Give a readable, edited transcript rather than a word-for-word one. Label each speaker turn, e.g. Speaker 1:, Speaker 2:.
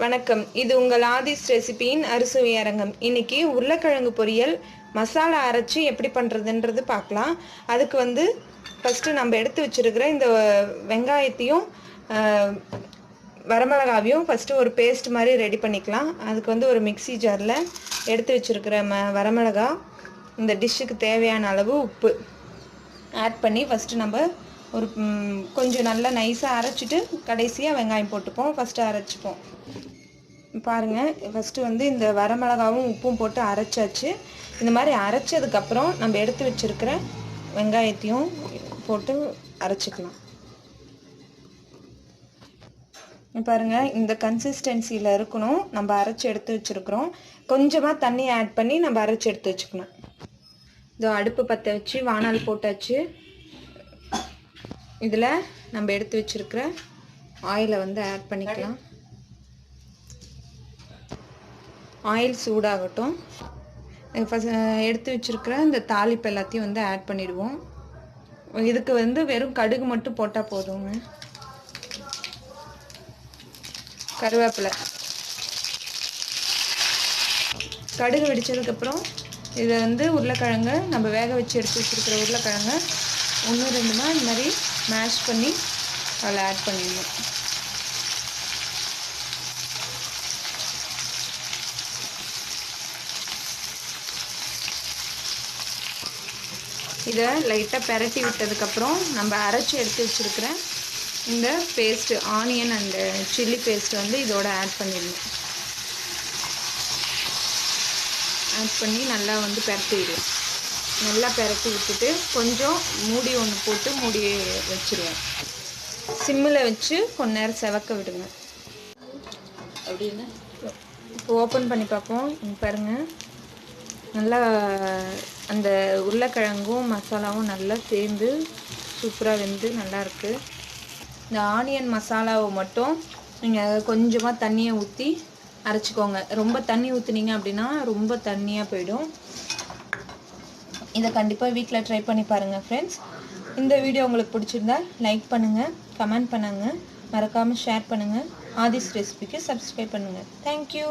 Speaker 1: வணக்கம். இது உங்கள் ஆதிஸ் ரெசிபியின் அறுசுவை அரங்கம். இன்னைக்கு உருளைக்கிழங்கு பொரியல் மசாலா அரைச்சி எப்படி பண்ணுறதுன்றது பார்க்கலாம். அதுக்கு ஃபஸ்ட்டு நம்ம எடுத்து வச்சுருக்கிற இந்த வெங்காயத்தையும் வரமிளகாவையும் ஃபஸ்ட்டு ஒரு பேஸ்ட் மாதிரி ரெடி பண்ணிக்கலாம். அதுக்கு ஒரு மிக்ஸி ஜாரில் எடுத்து வச்சுருக்கிற வரமிளகா, இந்த டிஷ்ஷுக்கு தேவையான அளவு உப்பு ஆட் பண்ணி ஃபஸ்ட்டு நம்ம ஒரு கொஞ்சம் நல்லா நைஸாக அரைச்சிட்டு கடைசியாக வெங்காயம் போட்டுப்போம். ஃபஸ்ட்டு அரைச்சிப்போம். பாருங்கள், ஃபஸ்ட்டு இந்த வரமிளகாவும் உப்பும் போட்டு அரைச்சாச்சு. இந்த மாதிரி அரைச்சதுக்கப்புறம் நம்ம எடுத்து வச்சுருக்கிற வெங்காயத்தையும் போட்டு அரைச்சிக்கலாம். பாருங்கள், இந்த கன்சிஸ்டன்சியில் இருக்கணும். நம்ம அரைச்சி எடுத்து வச்சுருக்குறோம். கொஞ்சமாக தண்ணி ஆட் பண்ணி நம்ம அரைச்சி எடுத்து வச்சுக்கணும். இதோ அடுப்பு பற்ற வச்சு வானல் போட்டாச்சு. இதில் நம்ம எடுத்து வச்சுருக்கிற ஆயிலை ஆட் பண்ணிக்கலாம். ஆயில் சூடாகட்டும். எடுத்து வச்சுருக்கிற இந்த தாளிப்பு எல்லாத்தையும் ஆட் பண்ணிடுவோம். இதுக்கு வெறும் கடுகு மட்டும் போட்டால் போதுங்க. கருவேப்பிலை, கடுகு வெடித்ததுக்கப்புறம் இதை உருளைக்கிழங்கு நம்ம வேக வச்சு எடுத்து வச்சுருக்கிற உருளைக்கிழங்கு 1-2 இந்த மாதிரி மேஷ் பண்ணி அதில் ஆட் பண்ணிடணும். இதை லைட்டாக பெரட்டி விட்டதுக்கப்புறம் நம்ம அரைச்சி எடுத்து வச்சுருக்கிற இந்த paste, onion and chilli paste இதோட ஆட் பண்ணிடணும். ஆட் பண்ணி நல்லா பெரட்டிடுவோம். நல்லா பெரட்டி விட்டுட்டு கொஞ்சம் மூடி ஒன்று போட்டு மூடி வச்சுருவோம். சிம்மில் வச்சு கொஞ்ச நேரம் செவக்க விடுங்க. அப்படின்னு இப்போ ஓப்பன் பண்ணி பார்ப்போம். பாருங்கள், நல்லா அந்த உருளைக்கிழங்கும் மசாலாவும் நல்லா சேர்ந்து சூப்பராக வெந்து நல்லாயிருக்கு. இந்த ஆனியன் மசாலாவை மட்டும் நீங்கள் கொஞ்சமாக தண்ணியை ஊற்றி அரைச்சிக்கோங்க. ரொம்ப தண்ணி ஊற்றுனீங்க அப்படின்னா ரொம்ப தண்ணியாக போயிடும். இதை கண்டிப்பாக வீட்டில் ட்ரை பண்ணி பாருங்கள் ஃப்ரெண்ட்ஸ். இந்த வீடியோ உங்களுக்கு பிடிச்சிருந்தா லைக் பண்ணுங்கள், கமெண்ட் பண்ணுங்கள், மறக்காமல் ஷேர் பண்ணுங்கள். ஆதிஸ் ரெசிபிக்கு சப்ஸ்கிரைப் பண்ணுங்கள். தேங்க்யூ.